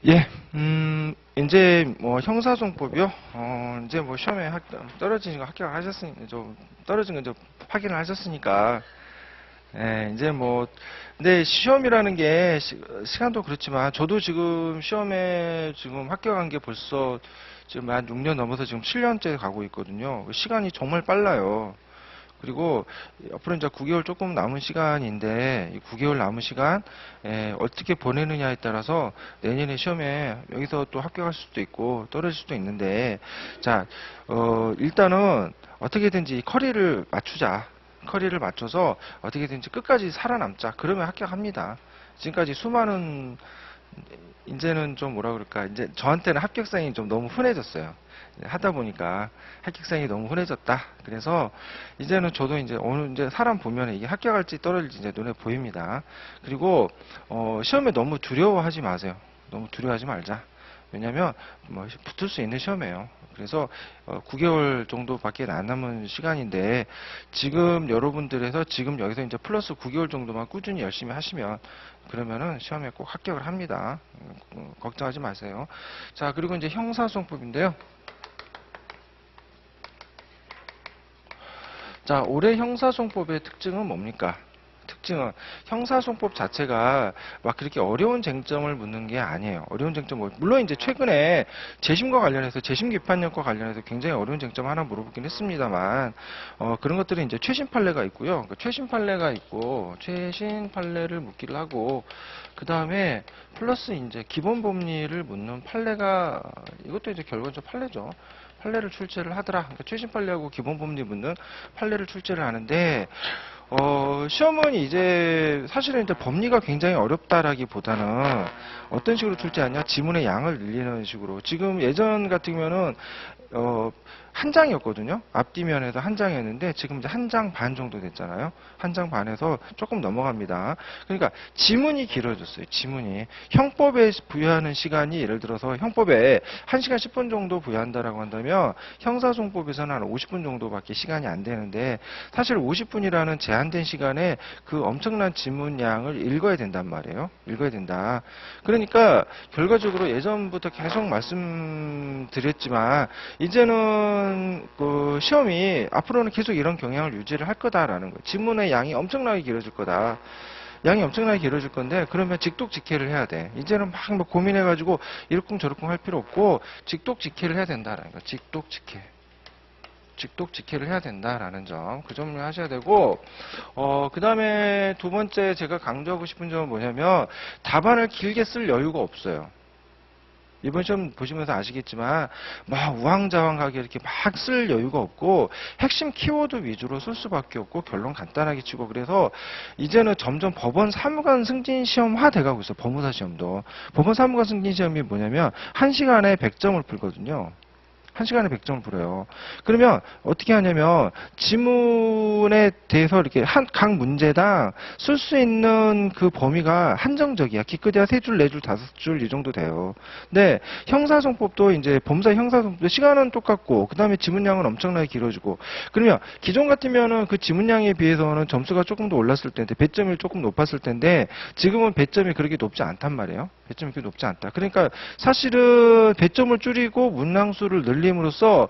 예, 이제 뭐 형사송법이요. 이제 뭐 시험에 떨어지는 거 합격하셨으니까, 좀 떨어진 거 이제 확인을 하셨으니까, 예, 이제 뭐, 근데 시험이라는 게 시간도 그렇지만, 저도 지금 시험에 지금 합격한 게 벌써 지금 한 6년 넘어서 지금 7년째 가고 있거든요. 시간이 정말 빨라요. 그리고 앞으로 이제 9개월 조금 남은 시간인데 이 9개월 남은 시간 어떻게 보내느냐에 따라서 내년에 시험에 여기서 또 합격할 수도 있고 떨어질 수도 있는데 자 일단은 어떻게든지 커리를 맞추자. 커리를 맞춰서 어떻게든지 끝까지 살아남자. 그러면 합격합니다. 지금까지 수많은 이제는 좀 뭐라 그럴까 이제 저한테는 합격상이 좀 너무 흔해졌어요. 하다 보니까 합격상이 너무 흔해졌다. 그래서 이제는 저도 이제 어느 이제 사람 보면 이게 합격할지 떨어질지 이제 눈에 보입니다. 그리고 시험에 너무 두려워하지 마세요. 너무 두려워하지 말자. 왜냐면 뭐 붙을 수 있는 시험이에요. 그래서 9개월 정도밖에 안 남은 시간인데 지금 여러분들에서 지금 여기서 이제 플러스 9개월 정도만 꾸준히 열심히 하시면 그러면은 시험에 꼭 합격을 합니다. 걱정하지 마세요. 자, 그리고 이제 형사소송법인데요. 자, 올해 형사소송법의 특징은 뭡니까? 특징은 형사소송법 자체가 막 그렇게 어려운 쟁점을 묻는 게 아니에요. 어려운 쟁점, 물론 이제 최근에 재심과 관련해서 재심 기판력과 관련해서 굉장히 어려운 쟁점 하나 물어보긴 했습니다만 그런 것들은 이제 최신 판례가 있고요. 최신 판례가 있고 최신 판례를 묻기를 하고 그 다음에 플러스 이제 기본 법리를 묻는 판례가 이것도 이제 결과적 판례죠. 판례를 출제를 하더라. 그러니까 최신 판례하고 기본 법리 묻는 판례를 출제를 하는데 시험은 이제 사실은 이제 법리가 굉장히 어렵다라기보다는 어떤 식으로 출제하냐 지문의 양을 늘리는 식으로 지금 예전 같으면은 한 장이었거든요. 앞뒤면에서 한 장이었는데 지금 이제 한 장 반 정도 됐잖아요. 한 장 반에서 조금 넘어갑니다. 그러니까 지문이 길어졌어요. 지문이 형법에 부여하는 시간이 예를 들어서 형법에 1시간 10분 정도 부여한다라고 한다면 형사소송법에서는 한 50분 정도밖에 시간이 안 되는데 사실 50분이라는 제한된 시간에 그 엄청난 지문량을 읽어야 된단 말이에요. 읽어야 된다. 그러니까 결과적으로 예전부터 계속 말씀드렸지만 이제는 그 시험이 앞으로는 계속 이런 경향을 유지를 할 거다라는 거예요. 지문의 양이 엄청나게 길어질 거다. 양이 엄청나게 길어질 건데 그러면 직독직해를 해야 돼. 이제는 막 고민해가지고 이러쿵저러쿵 할 필요 없고 직독직해를 해야 된다라는 거. 직독직해. 직독직해를 해야 된다라는 점, 그 점을 하셔야 되고, 그 다음에 두 번째 제가 강조하고 싶은 점은 뭐냐면, 답안을 길게 쓸 여유가 없어요. 이번 시험 보시면서 아시겠지만 막 우왕좌왕하게 이렇게 막 쓸 여유가 없고 핵심 키워드 위주로 쓸 수밖에 없고 결론 간단하게 치고 그래서 이제는 점점 법원 사무관 승진 시험화 돼가고 있어요. 법무사 시험도. 법원 사무관 승진 시험이 뭐냐면 1시간에 100점을 풀거든요. 1시간에 100점을 풀어요. 그러면 어떻게 하냐면 지문에 대해서 이렇게 각 문제당 쓸 수 있는 그 범위가 한정적이야. 기껏해야 3줄, 4줄, 5줄 이 정도 돼요. 근데 형사소송법도 이제 범사 형사소송법도 시간은 똑같고 그 다음에 지문량은 엄청나게 길어지고 그러면 기존 같으면은 그 지문량에 비해서는 점수가 조금 더 올랐을 텐데 배점이 조금 높았을 텐데 지금은 배점이 그렇게 높지 않단 말이에요. 배점이 그렇게 높지 않다. 그러니까 사실은 배점을 줄이고 문항수를 늘림으로써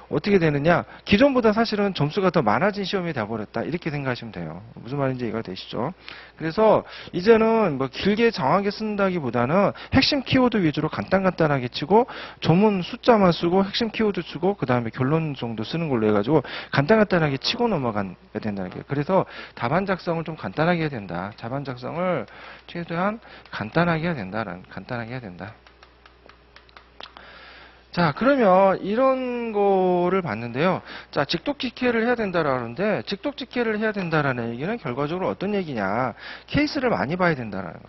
어떻게 되느냐? 기존보다 사실은 점수가 더 많아진 시험이 돼버렸다. 이렇게 생각하시면 돼요. 무슨 말인지 이해가 되시죠? 그래서 이제는 뭐 길게 장하게 쓴다기보다는 핵심 키워드 위주로 간단하게 치고 조문 숫자만 쓰고 핵심 키워드 쓰고 그 다음에 결론 정도 쓰는 걸로 해가지고 간단하게 치고 넘어가야 된다는 거예요. 그래서 답안 작성을 좀 간단하게 해야 된다. 답안 작성을 최대한 간단하게 해야 된다. 간단하게 해야 된다. 자, 그러면 이런 거를 봤는데요. 자, 직독직해를 해야 된다라는데, 직독직해를 해야 된다라는 얘기는 결과적으로 어떤 얘기냐. 케이스를 많이 봐야 된다라는 거,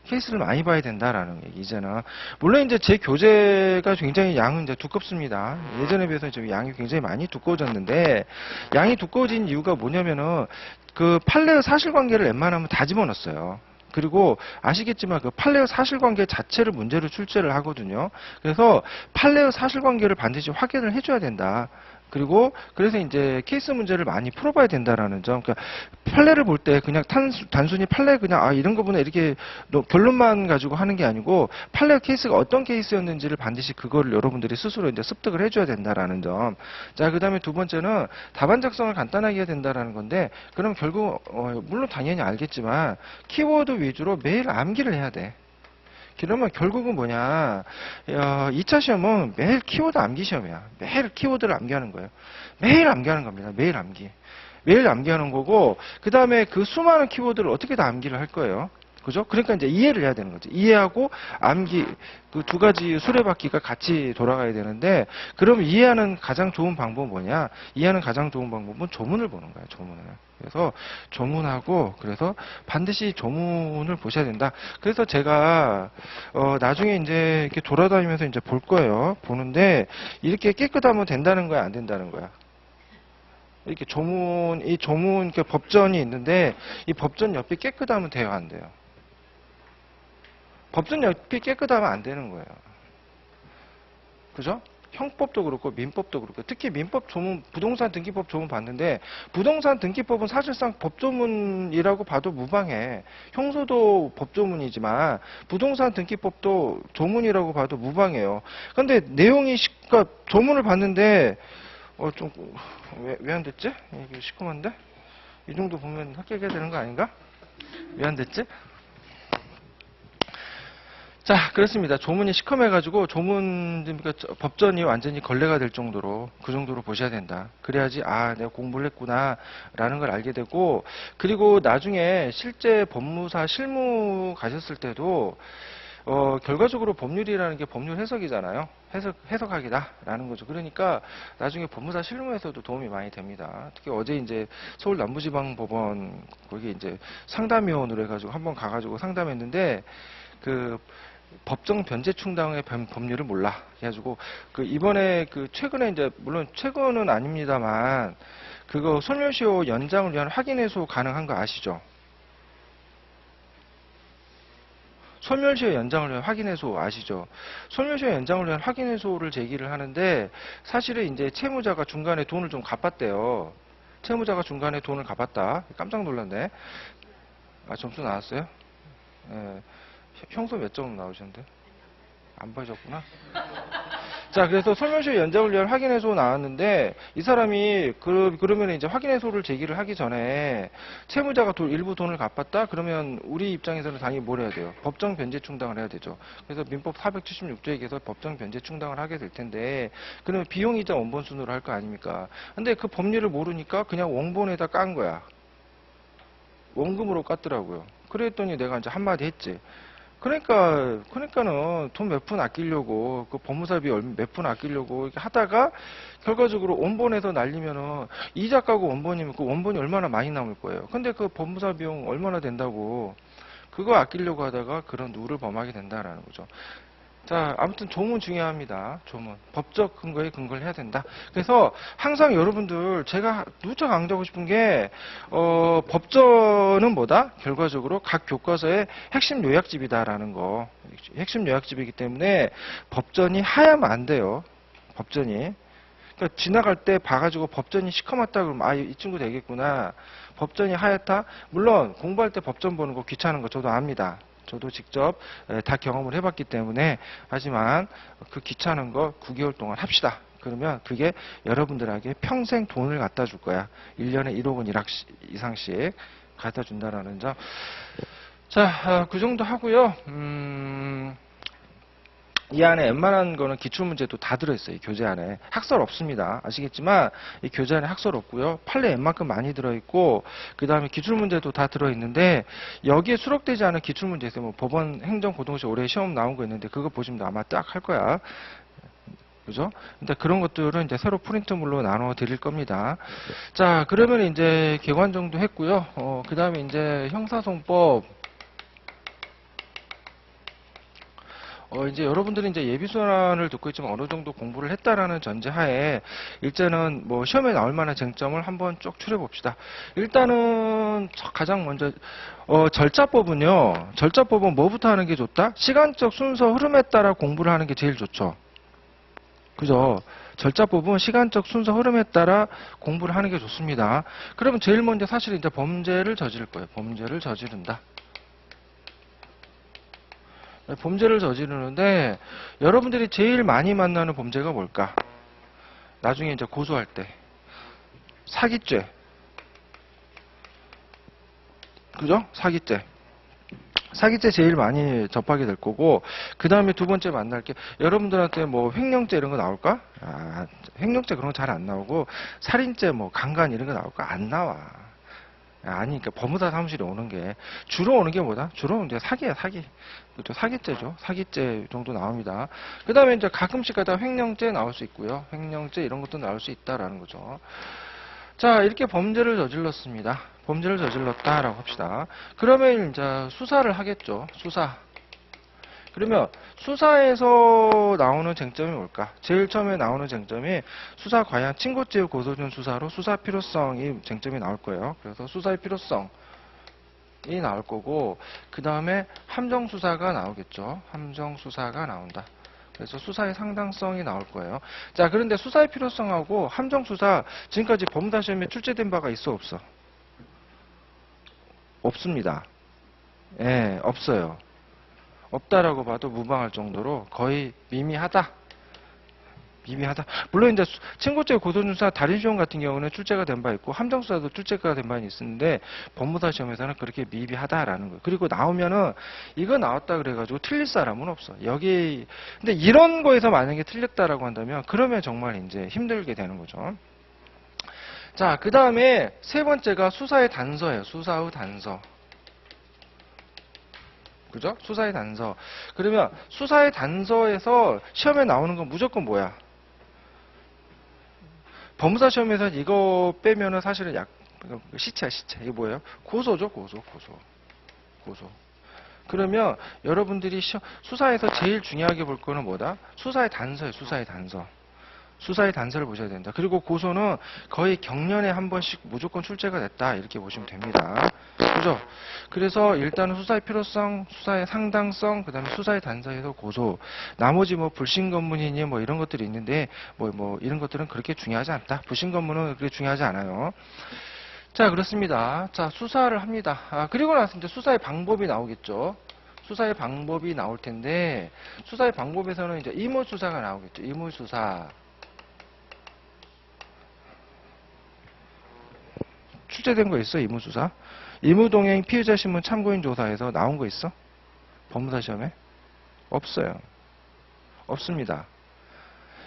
케이스를 많이 봐야 된다라는 얘기, 이제는. 물론 이제 제 교재가 굉장히 양은 이제 두껍습니다. 예전에 비해서 좀 양이 굉장히 많이 두꺼워졌는데, 양이 두꺼워진 이유가 뭐냐면은, 그 판례의 사실관계를 웬만하면 다 집어넣었어요. 그리고 아시겠지만 그 판례의 사실관계 자체를 문제로 출제를 하거든요. 그래서 판례의 사실관계를 반드시 확인을 해줘야 된다. 그리고 그래서 이제 케이스 문제를 많이 풀어봐야 된다라는 점. 그러니까 판례를 볼 때 그냥 단순히 판례 그냥 이런 거구나 이렇게 결론만 가지고 하는 게 아니고 판례 케이스가 어떤 케이스였는지를 반드시 그거를 여러분들이 스스로 이제 습득을 해줘야 된다라는 점. 자, 그다음에 두 번째는 답안 작성을 간단하게 해야 된다라는 건데, 그럼 결국 물론 당연히 알겠지만 키워드 위주로 매일 암기를 해야 돼. 그러면 결국은 뭐냐, 2차 시험은 매일 키워드 암기 시험이야. 매일 키워드를 암기하는 거예요. 매일 암기하는 겁니다. 매일 암기. 매일 암기하는 거고, 그 다음에 그 수많은 키워드를 어떻게 다 암기를 할 거예요. 그죠? 그러니까 이제 이해를 해야 되는 거지. 이해하고 암기, 그 두 가지 수레바퀴가 같이 돌아가야 되는데, 그럼 이해하는 가장 좋은 방법은 뭐냐? 이해하는 가장 좋은 방법은 조문을 보는 거야, 조문을. 그래서 조문하고, 그래서 반드시 조문을 보셔야 된다. 그래서 제가, 나중에 이제 이렇게 돌아다니면서 이제 볼 거예요. 보는데, 이렇게 깨끗하면 된다는 거야, 안 된다는 거야? 이렇게 이 조문, 이렇게 법전이 있는데, 이 법전 옆이 깨끗하면 돼요, 안 돼요? 법전 옆이 깨끗하면 안 되는 거예요. 그죠? 형법도 그렇고 민법도 그렇고, 특히 민법 조문, 부동산 등기법 조문 봤는데, 부동산 등기법은 사실상 법조문이라고 봐도 무방해. 형소도 법조문이지만 부동산 등기법도 조문이라고 봐도 무방해요. 근데 내용이 그러니까 조문을 봤는데 좀 왜 안 됐지? 이게 시커먼데? 이 정도 보면 합격해야 되는 거 아닌가? 왜 안 됐지? 자, 그렇습니다. 조문이 시커매가지고 그러니까 법전이 완전히 걸레가 될 정도로, 그 정도로 보셔야 된다. 그래야지 내가 공부를 했구나 라는 걸 알게 되고, 그리고 나중에 실제 법무사 실무 가셨을 때도 결과적으로 법률이라는 게 법률 해석이잖아요. 해석하기다 라는 거죠. 그러니까 나중에 법무사 실무에서도 도움이 많이 됩니다. 특히 어제 이제 서울 남부지방법원 거기 이제 상담위원으로 해가지고 한번 가가지고 상담했는데, 그 법정 변제 충당의 법률을 몰라. 그래가지고 이번에 최근에 이제 물론 최근은 아닙니다만 그거 소멸시효 연장을 위한 확인해소 가능한 거 아시죠? 소멸시효 연장을 위한 확인해소 아시죠? 소멸시효 연장을 위한 확인해소를 제기를 하는데, 사실은 이제 채무자가 중간에 돈을 좀 갚았대요. 채무자가 중간에 돈을 갚았다. 깜짝 놀랐네. 점수 나왔어요? 예. 형소 몇 점 나오셨는데? 안 보셨구나? 자, 그래서 소멸시효 연장을 위한 확인해소 나왔는데, 이 사람이 그러면 이제 확인해소를 제기를 하기 전에 채무자가 일부 돈을 갚았다? 그러면 우리 입장에서는 당연히 뭘 해야 돼요? 법정 변제 충당을 해야 되죠. 그래서 민법 476조에 의해서 법정 변제 충당을 하게 될 텐데, 그러면 비용이자 원본 순으로 할 거 아닙니까? 근데 그 법률을 모르니까 그냥 원본에다 깐 거야. 원금으로 깠더라고요. 그랬더니 내가 이제 한마디 했지. 그러니까는 돈 몇 푼 아끼려고, 그 법무사비 몇 푼 아끼려고 이렇게 하다가 결과적으로 원본에서 날리면은 이자 까고 원본이면 그 원본이 얼마나 많이 남을 거예요. 근데 그 법무사 비용 얼마나 된다고 그거 아끼려고 하다가 그런 누를 범하게 된다라는 거죠. 자, 아무튼 조문 중요합니다. 조문. 법적 근거에 근거를 해야 된다. 그래서 항상 여러분들 제가 누차 강조하고 싶은 게 법전은 뭐다? 결과적으로 각 교과서의 핵심 요약집이다라는 거. 핵심 요약집이기 때문에 법전이 하야면 안 돼요. 법전이. 그러니까 지나갈 때 봐가지고 법전이 시커멓다 그러면 이 친구 되겠구나. 법전이 하얗다? 물론 공부할 때 법전 보는 거 귀찮은 거 저도 압니다. 저도 직접 다 경험을 해봤기 때문에. 하지만 그 귀찮은 거 9개월 동안 합시다. 그러면 그게 여러분들에게 평생 돈을 갖다 줄 거야. 1년에 1억 원 이상씩 갖다 준다라는 점. 자, 그 정도 하고요. 이 안에 웬만한 거는 기출문제도 다 들어있어요. 이 교재 안에. 학설 없습니다. 아시겠지만 이 교재 안에 학설 없고요. 판례 웬만큼 많이 들어있고, 그 다음에 기출문제도 다 들어있는데, 여기에 수록되지 않은 기출문제 있어요. 뭐 법원 행정고등시 올해 시험 나온 거 있는데 그거 보시면 아마 딱 할 거야. 그죠? 근데 그런 것들은 이제 새로 프린트물로 나눠 드릴 겁니다. 자, 그러면 이제 개관 정도 했고요. 그 다음에 이제 형사소송법. 이제 여러분들이 이제 예비순환을 듣고 있지만 어느 정도 공부를 했다라는 전제하에 일단은 뭐 시험에 나올 만한 쟁점을 한번 쭉 추려봅시다. 일단은 가장 먼저 절차법은요. 절차법은 뭐부터 하는 게 좋다? 시간적 순서 흐름에 따라 공부를 하는 게 제일 좋죠. 그죠? 절차법은 시간적 순서 흐름에 따라 공부를 하는 게 좋습니다. 그러면 제일 먼저 사실 이제 범죄를 저지를 거예요. 범죄를 저지른다. 범죄를 저지르는데 여러분들이 제일 많이 만나는 범죄가 뭘까? 나중에 이제 고소할 때 사기죄, 그죠? 사기죄 제일 많이 접하게 될 거고, 그 다음에 두 번째 만날 게 여러분들한테 뭐 횡령죄 이런 거 나올까? 횡령죄 그런 거 잘 안 나오고, 살인죄 뭐 강간 이런 거 나올까? 안 나와. 아니, 그러니까 법무사 사무실에 오는 게 주로 오는 게 뭐다? 주로 이제 사기야, 사기. 그렇죠? 사기죄죠. 사기죄 정도 나옵니다. 그 다음에 이제 가끔씩 가다 횡령죄 나올 수 있고요. 횡령죄 이런 것도 나올 수 있다라는 거죠. 자, 이렇게 범죄를 저질렀습니다. 범죄를 저질렀다라고 합시다. 그러면 이제 수사를 하겠죠. 수사. 그러면 수사에서 나오는 쟁점이 뭘까? 제일 처음에 나오는 쟁점이 수사 과연 친고죄 고소준 수사로 수사 필요성이 쟁점이 나올 거예요. 그래서 수사의 필요성이 나올 거고, 그 다음에 함정 수사가 나오겠죠. 함정 수사가 나온다. 그래서 수사의 상당성이 나올 거예요. 자, 그런데 수사의 필요성하고 함정 수사 지금까지 법무사 시험에 출제된 바가 있어 없어? 없습니다. 예, 없어요. 없다라고 봐도 무방할 정도로 거의 미미하다. 미미하다. 물론 이제 친고죄 고소준수사 달인시험 같은 경우는 출제가 된 바 있고 함정수사도 출제가 된 바는 있는데 법무사 시험에서는 그렇게 미비하다라는 거예요. 그리고 나오면은 이거 나왔다 그래가지고 틀릴 사람은 없어. 여기 근데 이런 거에서 만약에 틀렸다라고 한다면 그러면 정말 이제 힘들게 되는 거죠. 자, 그 다음에 세 번째가 수사의 단서예요. 수사의 단서. 그죠? 수사의 단서. 그러면 수사의 단서에서 시험에 나오는 건 무조건 뭐야? 법무사 시험에서 이거 빼면은 사실은 시체야, 시체. 이게 뭐예요? 고소죠, 고소. 그러면 여러분들이 수사에서 제일 중요하게 볼 거는 뭐다? 수사의 단서예요, 수사의 단서. 수사의 단서를 보셔야 된다. 그리고 고소는 거의 경년에 한 번씩 무조건 출제가 됐다. 이렇게 보시면 됩니다. 그죠? 그래서 일단은 수사의 필요성, 수사의 상당성, 그 다음에 수사의 단서에서 고소. 나머지 뭐 불신검문이니 뭐 이런 것들이 있는데, 뭐 이런 것들은 그렇게 중요하지 않다. 불신검문은 그렇게 중요하지 않아요. 자, 그렇습니다. 자, 수사를 합니다. 그리고 나서 이제 수사의 방법이 나오겠죠. 수사의 방법이 나올 텐데, 수사의 방법에서는 이제 이물수사가 나오겠죠. 이물수사. 출제된 거 있어? 이무수사? 이무동행 피의자 신문 참고인 조사에서 나온 거 있어? 법무사 시험에? 없어요. 없습니다.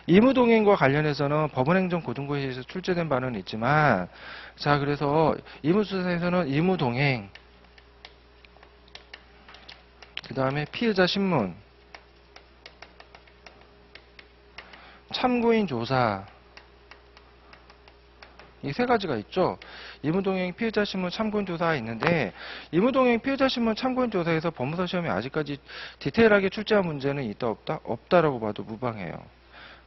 이무동행과 관련해서는 법원행정고등고시에서 출제된 바는 있지만, 자, 그래서 이무수사에서는 이무동행, 그 다음에 피의자 신문, 참고인 조사, 이 세 가지가 있죠. 이무동행 피의자 신문 참고인 조사가 있는데, 이무동행 피의자 신문 참고인 조사에서 법무사 시험에 아직까지 디테일하게 출제한 문제는 있다 없다? 없다라고 봐도 무방해요.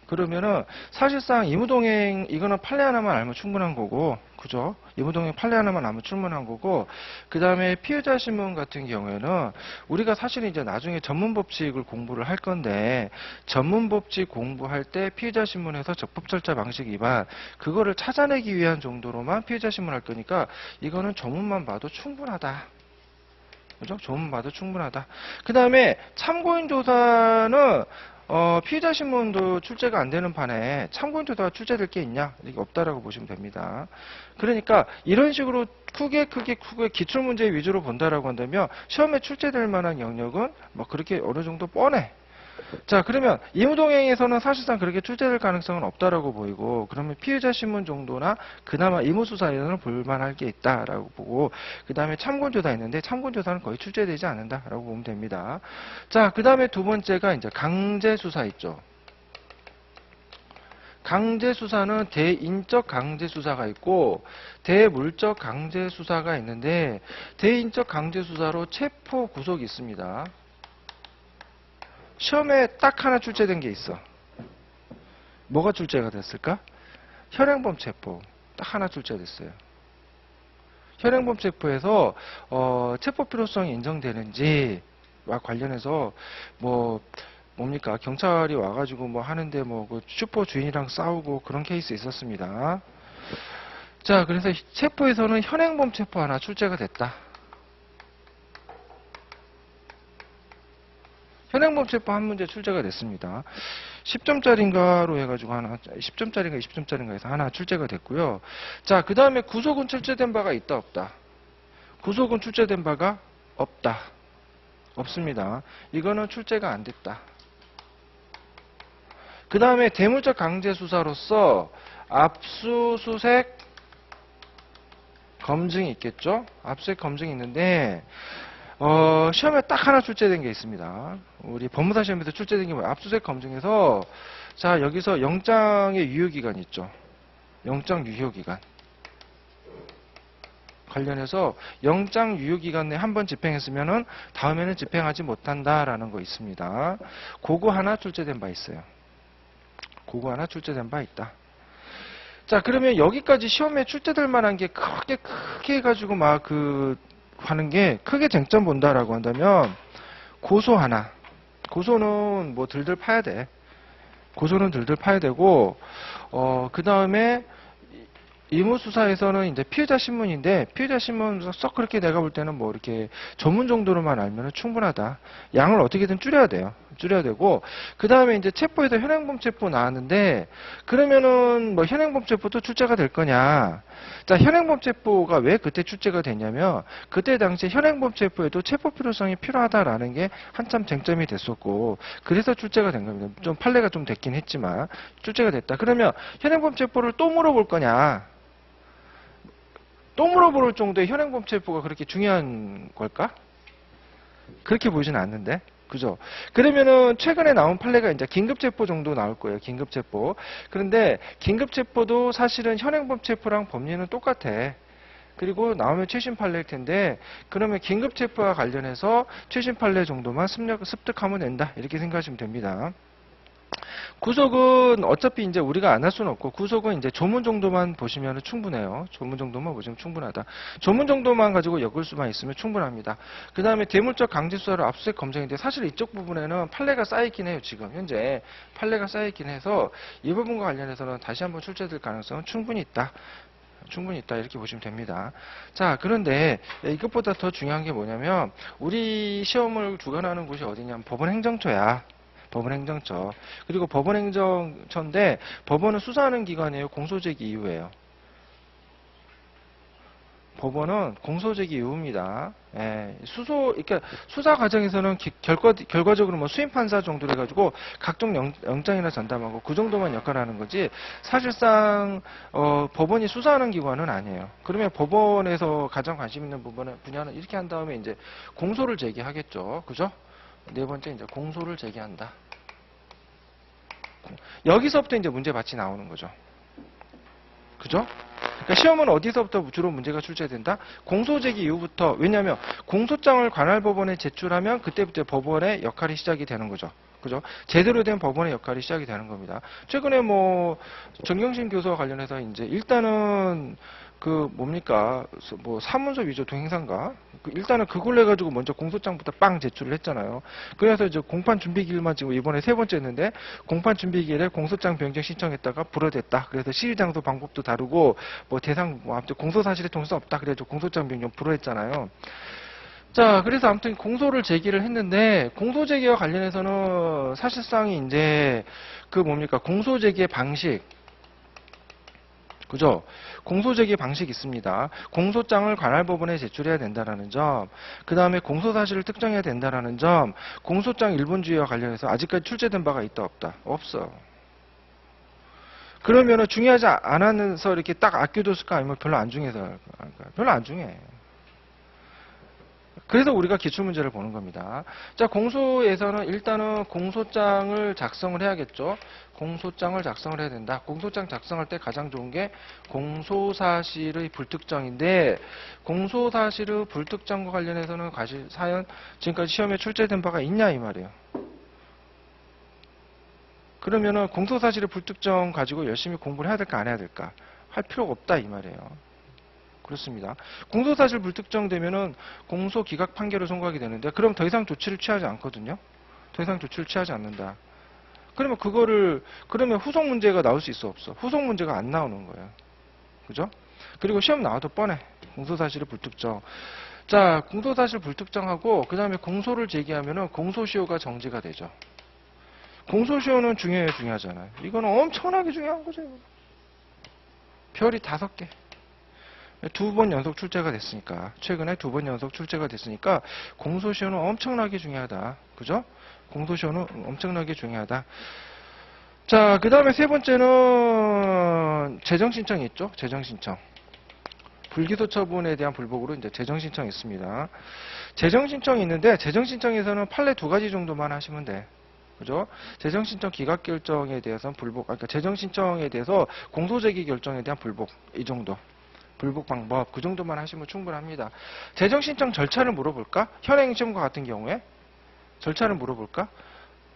그러면은 사실상 이무동행 이거는 판례 하나만 알면 충분한 거고, 그죠? 이무동행 판례 하나만 알면 충분한 거고, 그 다음에 피의자 신문 같은 경우에는 우리가 사실은 이제 나중에 전문법칙을 공부를 할 건데, 전문법칙 공부할 때 피의자 신문에서 적법절차 방식 위반 그거를 찾아내기 위한 정도로만 피의자 신문 할 거니까 이거는 조문만 봐도 충분하다. 그죠? 조문 봐도 충분하다. 그 다음에 참고인 조사는 피의자 신문도 출제가 안 되는 판에 참고인 조사가 출제될 게 있냐? 이게 없다라고 보시면 됩니다. 그러니까 이런 식으로 크게 기출문제 위주로 본다라고 한다면 시험에 출제될 만한 영역은 뭐 그렇게 어느 정도 뻔해. 자, 그러면 이무동행에서는 사실상 그렇게 출제될 가능성은 없다라고 보이고, 그러면 피의자 신문 정도나 그나마 이무수사에서는 볼만할 게 있다라고 보고, 그 다음에 참고조사 있는데 참고조사는 거의 출제되지 않는다라고 보면 됩니다. 자, 그 다음에 두 번째가 이제 강제수사 있죠. 강제수사는 대인적 강제수사가 있고 대물적 강제수사가 있는데, 대인적 강제수사로 체포 구속이 있습니다. 시험에 딱 하나 출제된 게 있어. 뭐가 출제가 됐을까? 현행범 체포. 딱 하나 출제됐어요. 현행범 체포에서 체포 필요성이 인정되는지와 관련해서 뭐 뭡니까? 경찰이 와가지고 뭐 하는데 뭐 그 슈퍼 주인이랑 싸우고 그런 케이스 있었습니다. 자, 그래서 체포에서는 현행범 체포 하나 출제가 됐다. 현행범 체포 한 문제 출제가 됐습니다. 10점짜리인가로 해가지고 하나, 10점짜리인가 20점짜리인가 해서 하나 출제가 됐고요. 자, 그 다음에 구속은 출제된 바가 있다, 없다? 구속은 출제된 바가 없다. 없습니다. 이거는 출제가 안 됐다. 그 다음에 대물적 강제 수사로서 압수수색 검증이 있겠죠? 압수수색 검증이 있는데 시험에 딱 하나 출제된 게 있습니다. 우리 법무사 시험에서 출제된 게 뭐예요? 압수수색 검증에서 자, 여기서 영장의 유효기간 있죠. 영장 유효기간 관련해서 영장 유효기간 내에 한 번 집행했으면은 다음에는 집행하지 못한다라는 거 있습니다. 그거 하나 출제된 바 있어요. 그거 하나 출제된 바 있다. 자, 그러면 여기까지 시험에 출제될 만한 게 크게 해가지고 막 하는 게 크게 쟁점 본다라고 한다면 고소 하나. 고소는 뭐 들들 파야 돼. 고소는 들들 파야 되고 그 다음에 의무수사에서는 이제 피해자 신문인데 피해자 신문 썩 그렇게 내가 볼 때는 뭐 이렇게 전문 정도로만 알면 충분하다. 양을 어떻게든 줄여야 돼요. 줄여야 되고 그 다음에 이제 체포에서 현행범 체포 나왔는데 그러면은 뭐 현행범 체포도 출제가 될 거냐? 자, 현행범 체포가 왜 그때 출제가 됐냐면 그때 당시에 현행범 체포에도 체포 필요성이 필요하다라는 게 한참 쟁점이 됐었고 그래서 출제가 된 겁니다. 좀 판례가 좀 됐긴 했지만 출제가 됐다. 그러면 현행범 체포를 또 물어볼 거냐? 또 물어볼 정도의 현행범 체포가 그렇게 중요한 걸까? 그렇게 보이지는 않는데. 그죠? 그러면은 최근에 나온 판례가 이제 긴급체포 정도 나올 거예요. 긴급체포. 그런데 긴급체포도 사실은 현행범 체포랑 법리는 똑같아. 그리고 나오면 최신 판례일 텐데 그러면 긴급체포와 관련해서 최신 판례 정도만 습득하면 된다. 이렇게 생각하시면 됩니다. 구속은 어차피 이제 우리가 안 할 수는 없고 구속은 이제 조문 정도만 보시면 충분해요. 조문 정도만 보시면 충분하다. 조문 정도만 가지고 엮을 수만 있으면 충분합니다. 그 다음에 대물적 강제 수사로 압수수색 검증인데 사실 이쪽 부분에는 판례가 쌓여있긴 해요. 지금 현재 판례가 쌓여있긴 해서 이 부분과 관련해서는 다시 한번 출제될 가능성은 충분히 있다. 충분히 있다 이렇게 보시면 됩니다. 자, 그런데 이것보다 더 중요한 게 뭐냐면 우리 시험을 주관하는 곳이 어디냐면 법원행정처야. 법원행정처. 그리고 법원행정처인데 법원은 수사하는 기관이에요. 공소제기 이후예요. 법원은 공소제기 이후입니다. 예, 그러니까 수사 과정에서는 결과적으로 뭐 수임 판사 정도로 해가지고 각종 영장이나 전담하고 그 정도만 역할을 하는 거지 사실상 법원이 수사하는 기관은 아니에요. 그러면 법원에서 가장 관심 있는 분야는 이렇게 한 다음에 이제 공소를 제기하겠죠. 그죠? 네 번째 이제 공소를 제기한다. 여기서부터 이제 문제밭이 나오는 거죠. 그죠? 그러니까 시험은 어디서부터 주로 문제가 출제된다? 공소제기 이후부터. 왜냐하면 공소장을 관할법원에 제출하면 그때부터 법원의 역할이 시작이 되는 거죠. 그죠? 제대로 된 법원의 역할이 시작이 되는 겁니다. 최근에 뭐 정경심 교수와 관련해서 이제 일단은 뭐 사문서 위조 동행사인가? 일단은 그걸 해가지고 먼저 공소장부터 빵 제출을 했잖아요. 그래서 이제 공판 준비기일만 지금 이번에 세 번째 했는데 공판 준비기일에 공소장 변경 신청했다가 불허됐다. 그래서 시일 장소 방법도 다르고 뭐 대상 뭐 아무튼 공소 사실의 통수 없다. 그래서 공소장 변경 불허했잖아요. 자, 그래서 아무튼 공소를 제기를 했는데 공소 제기와 관련해서는 사실상 이제 공소 제기의 방식 그죠? 공소제기 방식이 있습니다. 공소장을 관할법원에 제출해야 된다는 점, 그 다음에 공소사실을 특정해야 된다는 점, 공소장 일본주의와 관련해서 아직까지 출제된 바가 있다 없다? 없어. 그러면은 중요하지 않아서 이렇게 딱 아껴뒀을까 아니면 별로 안 중요해서 할까? 별로 안 중요해. 그래서 우리가 기출문제를 보는 겁니다. 자, 공소에서는 일단은 공소장을 작성을 해야겠죠. 공소장을 작성을 해야 된다. 공소장 작성할 때 가장 좋은 게 공소사실의 불특정인데 공소사실의 불특정과 관련해서는 과연 지금까지 시험에 출제된 바가 있냐 이 말이에요. 그러면은 공소사실의 불특정 가지고 열심히 공부를 해야 될까 안 해야 될까? 할 필요가 없다 이 말이에요. 그렇습니다. 공소사실 불특정되면은 공소기각 판결을 선고하게 되는데 그럼 더 이상 조치를 취하지 않거든요. 더 이상 조치를 취하지 않는다. 그러면 후속 문제가 나올 수 있어, 없어? 후속 문제가 안 나오는 거예요. 그죠? 그리고 시험 나와도 뻔해. 공소사실을 불특정. 자, 공소사실 불특정하고, 그 다음에 공소를 제기하면은 공소시효가 정지가 되죠. 공소시효는 중요하잖아요. 이거는 엄청나게 중요한 거죠. 별이 5개. 2번 연속 출제가 됐으니까, 최근에 2번 연속 출제가 됐으니까, 공소시효는 엄청나게 중요하다. 그죠? 공소시효는 엄청나게 중요하다. 자, 그 다음에 세 번째는 재정신청이 있죠? 재정신청. 불기소 처분에 대한 불복으로 이제 재정신청이 있습니다. 재정신청이 있는데, 재정신청에서는 판례 2가지 정도만 하시면 돼. 그죠? 재정신청 기각결정에 대해서는 불복, 그러니까 재정신청에 대해서 공소제기 결정에 대한 불복, 이 정도. 불복 방법, 그 정도만 하시면 충분합니다. 재정신청 절차를 물어볼까? 현행시험과 같은 경우에 절차를 물어볼까?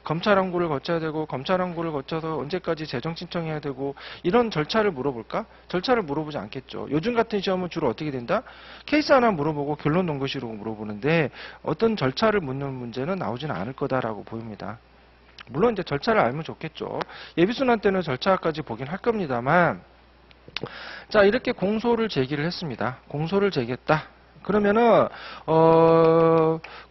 검찰 항고를 거쳐야 되고, 검찰 항고를 거쳐서 언제까지 재정 신청해야 되고, 이런 절차를 물어볼까? 절차를 물어보지 않겠죠. 요즘 같은 시험은 주로 어떻게 된다? 케이스 하나 물어보고 결론 논것이라고 물어보는데, 어떤 절차를 묻는 문제는 나오지는 않을 거다라고 보입니다. 물론 이제 절차를 알면 좋겠죠. 예비순환 때는 절차까지 보긴 할 겁니다만, 자, 이렇게 공소를 제기를 했습니다. 공소를 제기했다. 그러면은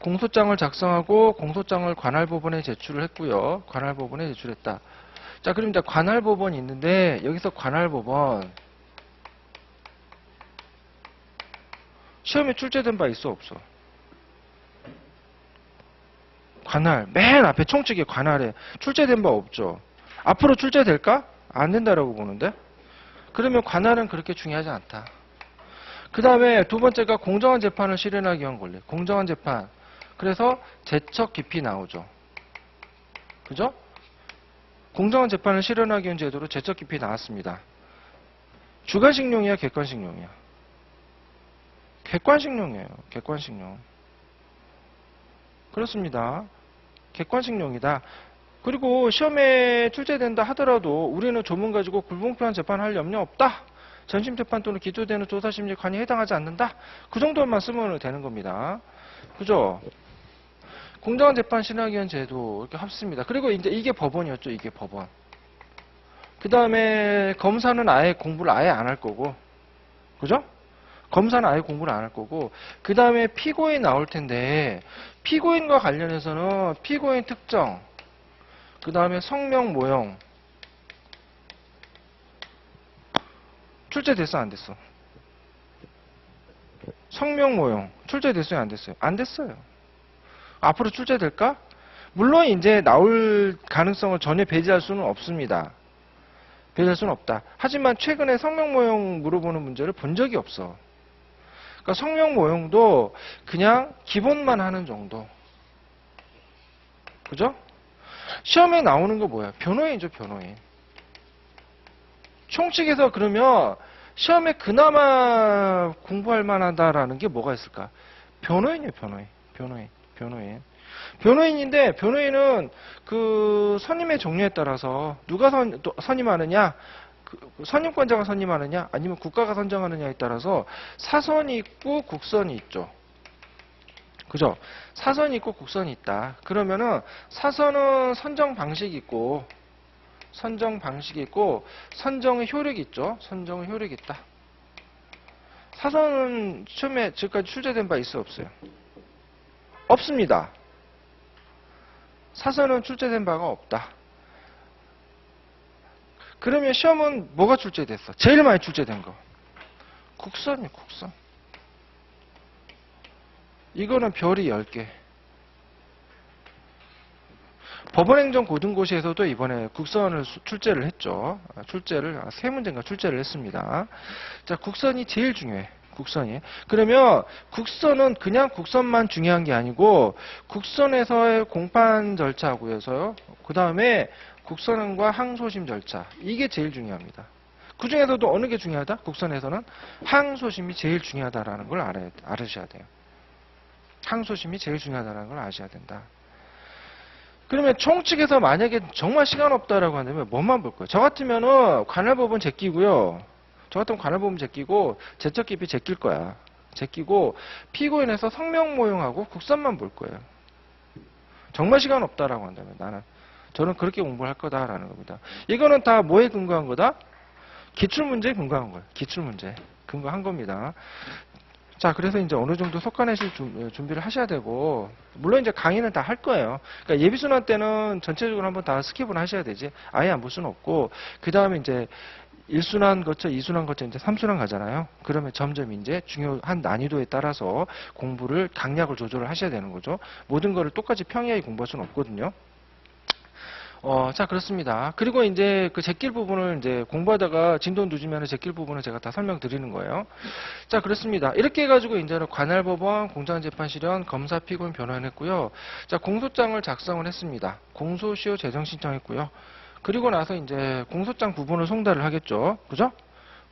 공소장을 작성하고 공소장을 관할법원에 제출을 했고요. 관할법원에 제출했다. 자, 그럼 이제 관할법원이 있는데, 여기서 관할법원 시험에 출제된 바 있어, 없어? 관할, 맨 앞에 총칙에 관할에 출제된 바 없죠. 앞으로 출제될까? 안 된다라고 보는데. 그러면 관할은 그렇게 중요하지 않다. 그 다음에 두 번째가 공정한 재판을 실현하기 위한 권리. 공정한 재판. 그래서 제척 기피 나오죠. 그죠? 공정한 재판을 실현하기 위한 제도로 제척 기피 나왔습니다. 주관식용이야, 객관식용이야? 객관식용이에요. 객관식용. 그렇습니다. 객관식용이다. 그리고 시험에 출제된다 하더라도 우리는 조문 가지고 불공평한 재판을 할 염려 없다. 전심재판 또는 기초되는 조사심리관이 해당하지 않는다. 그 정도만 쓰면 되는 겁니다. 그죠? 공정한 재판 실현하기 위한 제도 이렇게 합습니다. 그리고 이제 이게 법원이었죠. 이게 법원. 그 다음에 검사는 아예 공부를 아예 안 할 거고, 그죠? 검사는 아예 공부를 안 할 거고, 그 다음에 피고인 나올 텐데, 피고인과 관련해서는 피고인 특정, 그 다음에 성명 모형, 출제됐어, 안 됐어? 성명 모형, 출제됐어요, 안 됐어요? 안 됐어요. 앞으로 출제될까? 물론 이제 나올 가능성을 전혀 배제할 수는 없습니다. 배제할 수는 없다. 하지만 최근에 성명 모형 물어보는 문제를 본 적이 없어. 그러니까 성명 모형도 그냥 기본만 하는 정도. 그죠? 시험에 나오는 거 뭐야? 변호인이죠, 변호인. 총칙에서 그러면 시험에 그나마 공부할 만하다라는 게 뭐가 있을까? 변호인이에요, 변호인. 변호인. 변호인인데, 변호인은 그 선임의 종류에 따라서 누가 선임하느냐, 선임권자가 선임하느냐, 아니면 국가가 선정하느냐에 따라서 사선이 있고 국선이 있죠. 그죠? 사선이 있고 국선이 있다. 그러면은 사선은 선정 방식이 있고, 선정의 효력이 있죠. 선정의 효력이 있다. 사선은 시험에 지금까지 출제된 바 있어요, 없어요? 없습니다. 사선은 출제된 바가 없다. 그러면 시험은 뭐가 출제됐어? 제일 많이 출제된 거. 국선이에요, 국선. 이거는 별이 10개. 법원행정고등고시에서도 이번에 국선을 출제를 했죠. 출제를, 3문제인가 출제를 했습니다. 자, 국선이 제일 중요해. 국선이. 그러면 국선은 그냥 국선만 중요한 게 아니고, 국선에서의 공판 절차고요서요. 그 다음에 국선과 항소심 절차. 이게 제일 중요합니다. 그 중에서도 어느 게 중요하다? 국선에서는 항소심이 제일 중요하다라는 걸 알으셔야 돼요. 항소심이 제일 중요하다는 걸 아셔야 된다. 그러면 총칙에서 만약에 정말 시간 없다라고 한다면 뭐만 볼 거예요? 저 같으면은 관할법원 제끼고요. 저 같으면 관할법원 제끼고 제척 기피 제낄 거야. 제끼고 피고인에서 성명 모형하고 국선만 볼 거예요. 정말 시간 없다라고 한다면 저는 그렇게 공부를 할 거다라는 겁니다. 이거는 다 뭐에 근거한 거다? 기출문제에 근거한 거예요. 기출문제 근거한 겁니다. 자, 그래서 이제 어느 정도 속가내실 준비를 하셔야 되고, 물론 이제 강의는 다 할 거예요. 그러니까 예비순환 때는 전체적으로 한번 다 스킵을 하셔야 되지. 아예 안 볼 수는 없고, 그 다음에 이제 1순환 거쳐, 2순환 거쳐, 이제 3순환 가잖아요. 그러면 점점 이제 중요한 난이도에 따라서 공부를, 강약을 조절을 하셔야 되는 거죠. 모든 거를 똑같이 평이하게 공부할 수는 없거든요. 자, 그렇습니다. 그리고 이제 그 제낄 부분을 이제 공부하다가 진도 늦으면 제낄 부분을 제가 다 설명드리는 거예요. 자, 그렇습니다. 이렇게 해가지고 이제는 관할법원, 공장재판실현, 검사 피고인 변호인했고요. 자, 공소장을 작성을 했습니다. 공소시효 제정 신청했고요. 그리고 나서 이제 공소장 부분을 송달을 하겠죠. 그죠?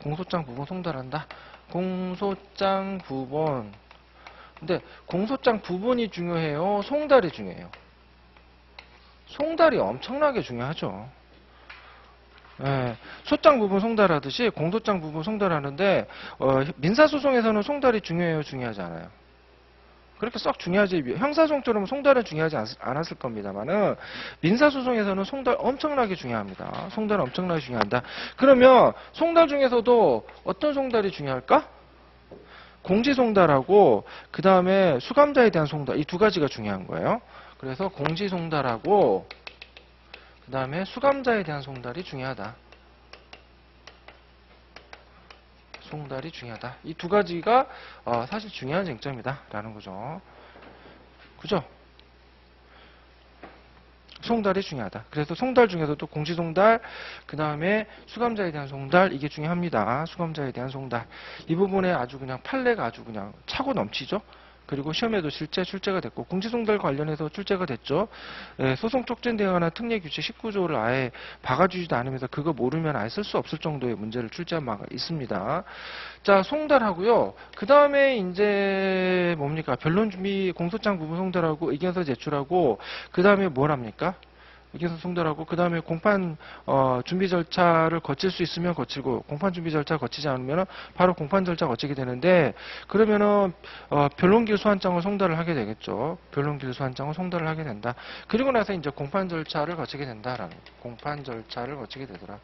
공소장 부분 송달한다. 공소장 부분. 근데 공소장 부분이 중요해요? 송달이 중요해요? 송달이 엄청나게 중요하죠. 예, 소장 부분 송달하듯이 공소장 부분 송달하는데 민사소송에서는 송달이 중요해요, 중요하지 않아요? 그렇게 썩 중요하지. 형사소송처럼 송달은 중요하지 않았을 겁니다만은 민사소송에서는 송달 엄청나게 중요합니다. 송달 엄청나게 중요한다. 그러면 송달 중에서도 어떤 송달이 중요할까? 공지송달하고 그 다음에 수감자에 대한 송달, 이 두 가지가 중요한 거예요. 그래서 공지송달하고 그 다음에 수감자에 대한 송달이 중요하다. 송달이 중요하다. 이 두 가지가 사실 중요한 쟁점이다 라는 거죠. 그죠? 송달이 중요하다. 그래서 송달 중에서도 공지송달, 그 다음에 수감자에 대한 송달, 이게 중요합니다. 수감자에 대한 송달. 이 부분에 아주 그냥 판례가 아주 그냥 차고 넘치죠. 그리고 시험에도 실제 출제가 됐고, 공지송달 관련해서 출제가 됐죠. 예, 소송 촉진대에 관한 특례규칙 19조를 아예 박아주지도 않으면서 그거 모르면 아예 쓸 수 없을 정도의 문제를 출제한 바가 있습니다. 자, 송달하고요. 그 다음에 이제 뭡니까? 변론준비 공소장 부분 송달하고 의견서 제출하고 그 다음에 뭘 합니까? 의견서 송달하고 그 다음에 공판 준비 절차를 거칠 수 있으면 거치고 공판 준비 절차 거치지 않으면 바로 공판 절차 거치게 되는데 그러면은 변론길 소환장을 송달을 하게 되겠죠. 변론길 소환장을 송달을 하게 된다. 그리고 나서 이제 공판 절차를 거치게 된다라는 공판 절차를 거치게 되더라.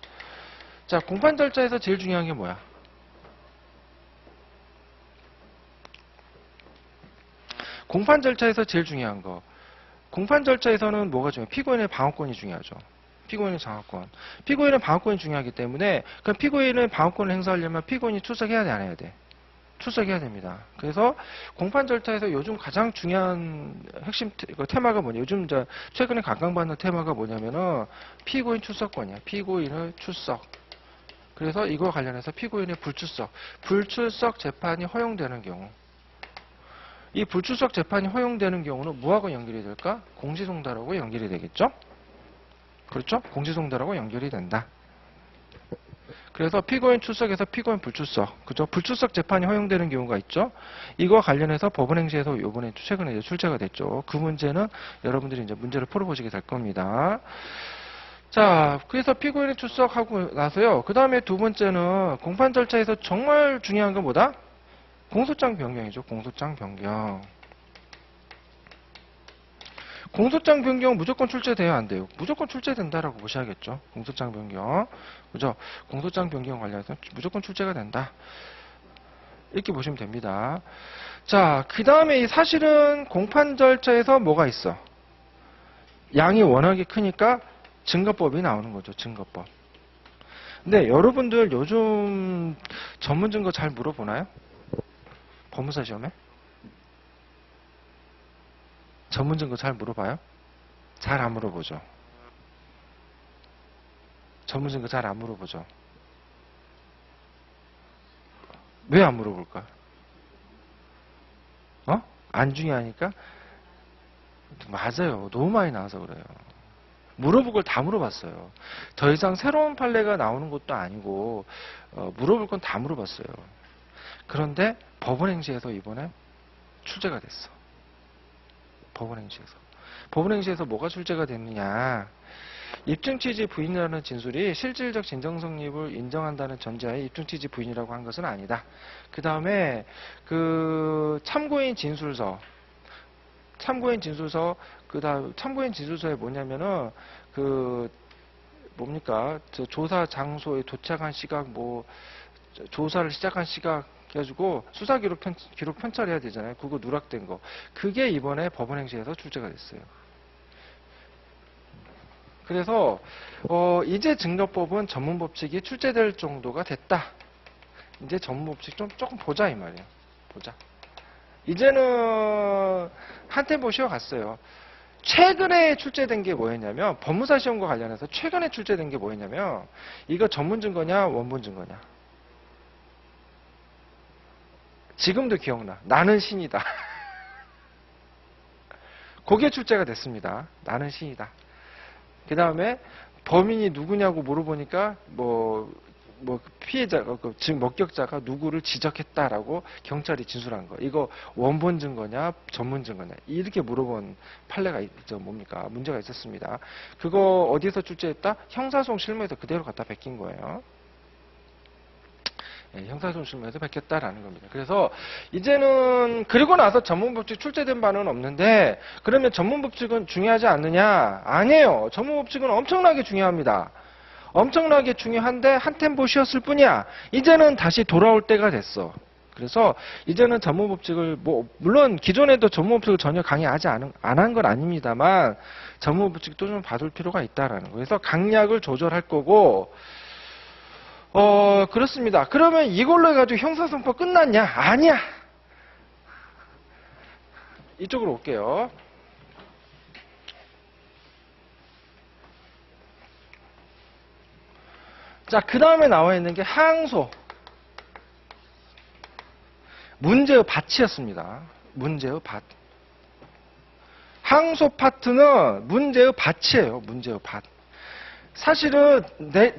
자, 공판 절차에서 제일 중요한 게 뭐야? 공판 절차에서 제일 중요한 거. 공판 절차에서는 뭐가 중요해요? 피고인의 방어권이 중요하죠. 피고인의 방어권. 피고인의 방어권이 중요하기 때문에 그 피고인의 방어권을 행사하려면 피고인이 출석해야 돼, 안 해야 돼? 출석해야 됩니다. 그래서 공판 절차에서 요즘 가장 중요한 핵심 테마가 뭐냐? 요즘 최근에 각광받는 테마가 뭐냐면은 피고인 출석권이야. 피고인의 출석. 그래서 이거 관련해서 피고인의 불출석 재판이 허용되는 경우. 이 불출석 재판이 허용되는 경우는 뭐하고 연결이 될까? 공지송달하고 연결이 되겠죠? 그렇죠? 공지송달하고 연결이 된다. 그래서 피고인 출석에서 피고인 불출석, 그죠? 불출석 재판이 허용되는 경우가 있죠? 이거 관련해서 법원행시에서 이번에 최근에 이제 출제가 됐죠. 그 문제는 여러분들이 이제 문제를 풀어보시게 될 겁니다. 자, 그래서 피고인이 출석하고 나서요. 그 다음에 두 번째는 공판 절차에서 정말 중요한 건 뭐다? 공소장 변경이죠. 공소장 변경. 공소장 변경 무조건 출제돼야 안 돼요. 무조건 출제된다라고 보셔야겠죠. 공소장 변경. 그죠? 공소장 변경 관련해서 무조건 출제가 된다. 이렇게 보시면 됩니다. 자, 그 다음에 사실은 공판 절차에서 뭐가 있어? 양이 워낙에 크니까 증거법이 나오는 거죠. 증거법. 근데 여러분들 요즘 전문 증거 잘 물어보나요? 법무사 시험에? 전문 증거 잘 물어봐요? 잘 안 물어보죠. 전문 증거 잘 안 물어보죠. 왜 안 물어볼까? 안 중요하니까? 맞아요. 너무 많이 나와서 그래요. 물어볼 걸 다 물어봤어요. 더 이상 새로운 판례가 나오는 것도 아니고 물어볼 건 다 물어봤어요. 그런데 법원행시에서 이번에 출제가 됐어. 법원행시에서. 법원행시에서 뭐가 출제가 됐느냐. 입증 취지 부인이라는 진술이 실질적 진정 성립을 인정한다는 전제하에 입증 취지 부인이라고 한 것은 아니다. 그 다음에 그 참고인 진술서 그다음 참고인 진술서에 뭐냐면은 그 뭡니까? 저 조사 장소에 도착한 시각, 뭐 조사를 시작한 시각 해가지고 수사 기록 편찬해야 되잖아요. 그거 누락된 거. 그게 이번에 법원 행시에서 출제가 됐어요. 그래서 이제 증거법은 전문법칙이 출제될 정도가 됐다. 이제 전문법칙 좀 조금 보자 이 말이에요. 보자. 이제는 한템포 쉬어갔어요. 최근에 출제된 게 뭐였냐면 법무사 시험과 관련해서 최근에 출제된 게 뭐였냐면 이거 전문 증거냐 원본 증거냐. 지금도 기억나. 나는 신이다. 그게 출제가 됐습니다. 나는 신이다. 그 다음에 범인이 누구냐고 물어보니까 피해자, 즉 목격자가 누구를 지적했다라고 경찰이 진술한 거. 이거 원본 증거냐, 전문 증거냐 이렇게 물어본 판례가 뭡니까? 문제가 있었습니다. 그거 어디서 출제했다? 형사소송 실무에서 그대로 갖다 베낀 거예요. 예, 형사소송 실무에서 베꼈다라는 겁니다. 그래서 이제는 그리고 나서 전문법칙 출제된 바는 없는데 그러면 전문법칙은 중요하지 않느냐? 아니에요. 전문법칙은 엄청나게 중요합니다. 엄청나게 중요한데 한 템포 쉬었을 뿐이야. 이제는 다시 돌아올 때가 됐어. 그래서 이제는 전문법칙을 물론 기존에도 전문법칙을 전혀 강의하지 안 한 건 아닙니다만 전문법칙도 좀 봐둘 필요가 있다라는 거예요. 그래서 강약을 조절할 거고 그렇습니다. 그러면 이걸로 해가지고 형사소송법 끝났냐? 아니야. 이쪽으로 올게요. 자, 그 다음에 나와 있는 게 항소. 문제의 밭이었습니다. 문제의 밭. 항소 파트는 문제의 밭이에요. 문제의 밭. 사실은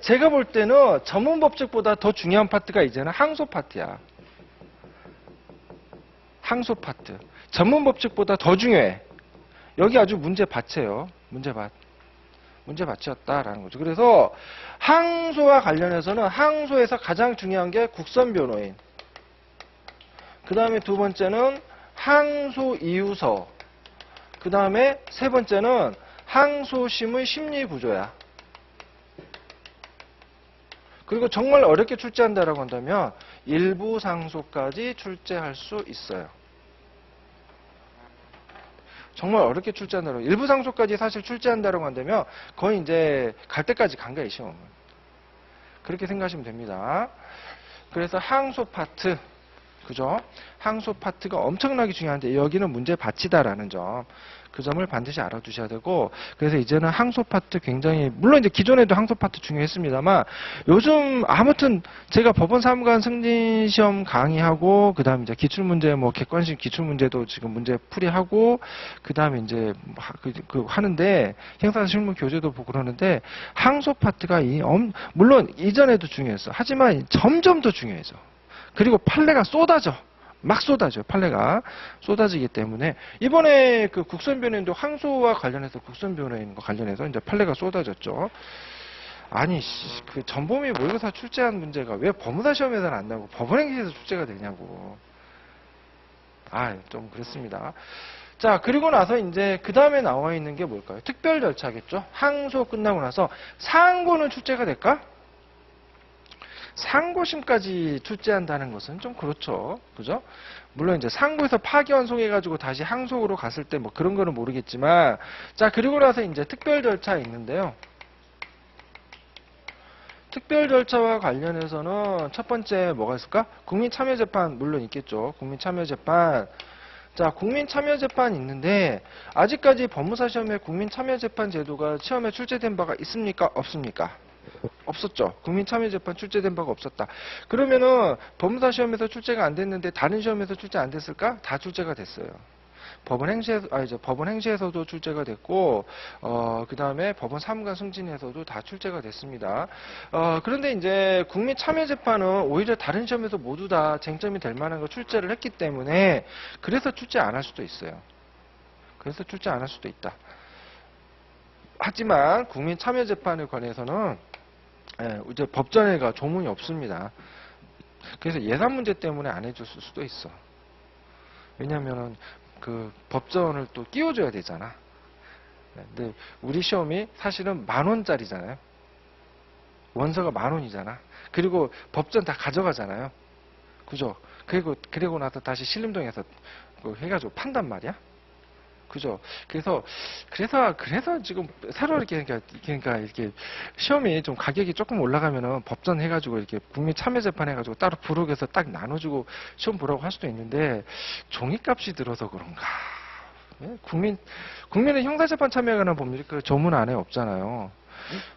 제가 볼 때는 전문법칙보다 더 중요한 파트가 이제는 항소 파트야. 항소 파트. 전문법칙보다 더 중요해. 여기 아주 문제밭이에요. 문제밭. 문제밭이었다라는 거죠. 그래서 항소와 관련해서는 항소에서 가장 중요한 게 국선 변호인. 그 다음에 두 번째는 항소 이유서. 그 다음에 세 번째는 항소심의 심리 구조야. 그리고 정말 어렵게 출제한다라고 한다면 일부 상소까지 출제할 수 있어요. 정말 어렵게 출제한다라고. 일부 상소까지 사실 출제한다라고 한다면 거의 이제 갈 때까지 간 거예요, 시험은. 그렇게 생각하시면 됩니다. 그래서 항소 파트, 그죠? 항소 파트가 엄청나게 중요한데 여기는 문제 받치다라는 점. 그 점을 반드시 알아두셔야 되고, 그래서 이제는 항소 파트 굉장히, 물론 이제 기존에도 항소 파트 중요했습니다만, 요즘 아무튼 제가 법원 사무관 승진 시험 강의하고, 그 다음에 이제 기출문제, 객관식 기출문제도 지금 문제 풀이하고, 그 다음에 이제 하는데, 형사 실무 교재도 보고 그러는데, 항소 파트가 물론 이전에도 중요했어. 하지만 점점 더 중요해져. 그리고 판례가 쏟아져. 막 쏟아져요. 판례가 쏟아지기 때문에 이번에 그 국선변호인도 항소와 관련해서 국선변호인과 관련해서 이제 판례가 쏟아졌죠. 아니 그 전범위 모의고사 출제한 문제가 왜 법무사 시험에서는 안 나오고 법원행시에서 출제가 되냐고. 좀 그렇습니다. 자, 그리고 나서 이제 그 다음에 나와 있는 게 뭘까요? 특별 절차겠죠. 항소 끝나고 나서 상고는 출제가 될까? 상고심까지 출제한다는 것은 좀 그렇죠. 그죠? 물론 이제 상고에서 파기환송해가지고 다시 항소로 갔을 때 뭐 그런 거는 모르겠지만, 자, 그리고 나서 이제 특별 절차 있는데요. 특별 절차와 관련해서는 첫 번째 뭐가 있을까? 국민참여재판 물론 있겠죠. 국민참여재판. 자, 국민참여재판 있는데 아직까지 법무사 시험에 국민참여재판 제도가 시험에 출제된 바가 있습니까? 없습니까? 없었죠. 국민참여재판 출제된 바가 없었다. 그러면은 법무사 시험에서 출제가 안 됐는데 다른 시험에서 출제 안 됐을까? 다 출제가 됐어요. 법원 행시에서도 출제가 됐고, 그 다음에 법원 사무관 승진에서도 다 출제가 됐습니다. 그런데 이제 국민참여재판은 오히려 다른 시험에서 모두 다 쟁점이 될 만한 거 출제를 했기 때문에 그래서 출제 안 할 수도 있어요. 그래서 출제 안 할 수도 있다. 하지만 국민참여재판에 관해서는 이제 법전에가 조문이 없습니다. 그래서 예산 문제 때문에 안 해줬을 수도 있어. 왜냐면은 그 법전을 또 끼워줘야 되잖아. 근데 우리 시험이 사실은 10,000원짜리잖아요. 원서가 10,000원이잖아. 그리고 법전 다 가져가잖아요. 그죠? 그리고 나서 다시 신림동에서 해가지고 판단 말이야. 그죠? 그래서 지금 새로 그러니까 이렇게 시험이 좀 가격이 조금 올라가면은 법전 해가지고 이렇게 국민 참여재판 해가지고 따로 부록에서 딱 나눠주고 시험 보라고 할 수도 있는데 종이값이 들어서 그런가? 예? 국민의 형사재판 참여에 관한 법률이 그 조문 안에 없잖아요.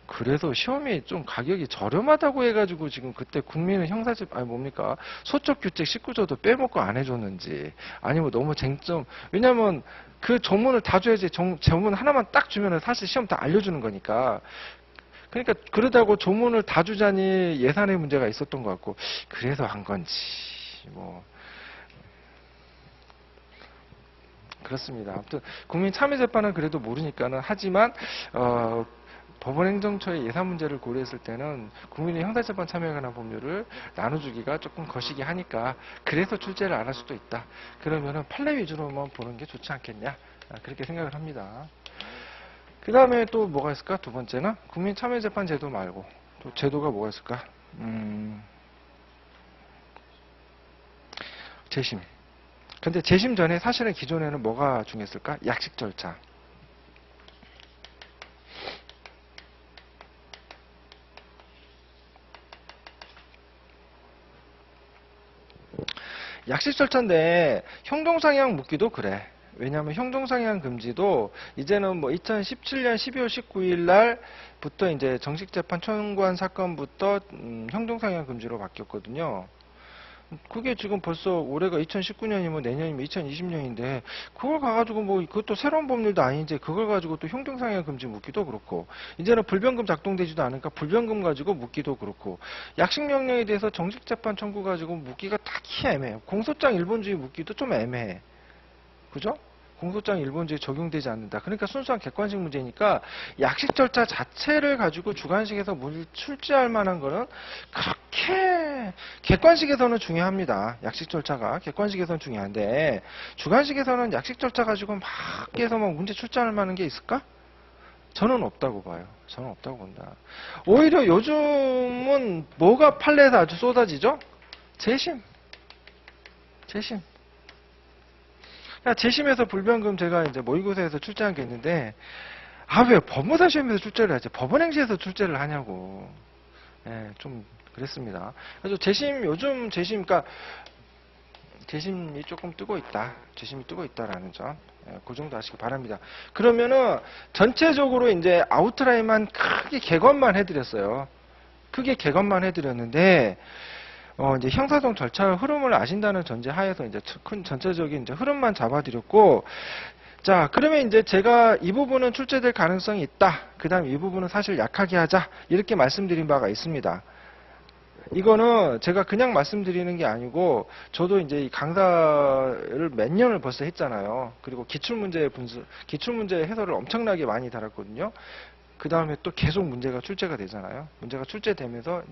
그래서 시험이 좀 가격이 저렴하다고 해가지고 지금 그때 국민은 형사집 아니 뭡니까 소적규칙 19조도 빼먹고 안 해줬는지 아니면 너무 쟁점 왜냐면 그 조문을 다 줘야지 조문 하나만 딱 주면은 사실 시험 다 알려주는 거니까 그러니까 그러다고 조문을 다 주자니 예산의 문제가 있었던 것 같고 그래서 한 건지 뭐 그렇습니다. 아무튼 국민 참여재판은 그래도 모르니까는 하지만 법원행정처의 예산 문제를 고려했을 때는 국민의 형사재판 참여에 관한 법률을 나눠주기가 조금 거시기 하니까 그래서 출제를 안 할 수도 있다. 그러면은 판례 위주로만 보는 게 좋지 않겠냐. 그렇게 생각을 합니다. 그 다음에 또 뭐가 있을까? 두 번째는 국민 참여재판 제도 말고 또 제도가 뭐가 있을까? 재심. 근데 재심 전에 사실은 기존에는 뭐가 중요했을까? 약식 절차. 약식 절차인데 형동상향 묻기도 그래. 왜냐하면 형동상향 금지도 이제는 뭐 2017년 12월 19일 날부터 이제 정식재판 청구한 사건부터 형동상향 금지로 바뀌었거든요. 그게 지금 벌써 올해가 2019년이면 내년이면 2020년인데 그걸 가가지고 뭐 그것도 새로운 법률도 아닌지 그걸 가지고 또 형동상향 금지 묻기도 그렇고 이제는 불변금 작동되지도 않으니까 불변금 가지고 묻기도 그렇고 약식명령에 대해서 정식재판 청구 가지고 묻기가 딱히 애매해요. 공소장 일본주의 묻기도 좀 애매해. 그죠? 공소장 일본주의 적용되지 않는다. 그러니까 순수한 객관식 문제니까 약식 절차 자체를 가지고 주관식에서 출제할 만한 거는 그렇게 객관식에서는 중요합니다. 약식 절차가 객관식에서는 중요한데 주관식에서는 약식 절차 가지고 막 해서 막 문제 출제할 만한 게 있을까? 저는 없다고 봐요. 저는 없다고 본다. 오히려 요즘은 뭐가 판례에서 아주 쏟아지죠? 재심. 재심. 재심에서 불변금 제가 이제 모의고사에서 출제한 게 있는데 왜 법무사 시험에서 출제를 하지? 법원행시에서 출제를 하냐고. 예, 좀 그랬습니다. 그래서 요즘 재심, 그러니까 재심이 조금 뜨고 있다. 재심이 뜨고 있다라는 점. 예, 그 정도 아시기 바랍니다. 그러면은 전체적으로 이제 아웃라인만 크게 개관만 해드렸어요. 크게 개관만 해드렸는데 이제 형사소송 절차 흐름을 아신다는 전제 하에서 이제 큰 전체적인 이제 흐름만 잡아드렸고, 자, 그러면 이제 제가 이 부분은 출제될 가능성이 있다. 그 다음 이 부분은 사실 약하게 하자. 이렇게 말씀드린 바가 있습니다. 이거는 제가 그냥 말씀드리는 게 아니고, 저도 이제 이 강사를 몇 년을 벌써 했잖아요. 그리고 기출문제 해설을 엄청나게 많이 달았거든요. 그 다음에 또 계속 문제가 출제가 되잖아요. 문제가 출제되면서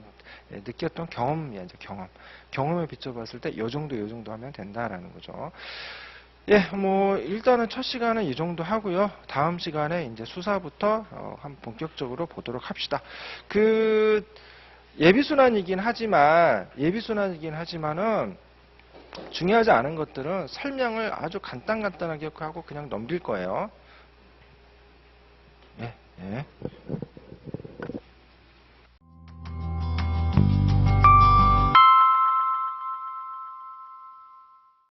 느꼈던 경험이야, 이제 경험에 비춰봤을 때 요 정도 하면 된다라는 거죠. 예, 뭐 일단은 첫 시간은 이 정도 하고요. 다음 시간에 이제 수사부터 한번 본격적으로 보도록 합시다. 그 예비순환이긴 하지만은 중요하지 않은 것들은 설명을 아주 간단하게 하고 그냥 넘길 거예요. 예. 예.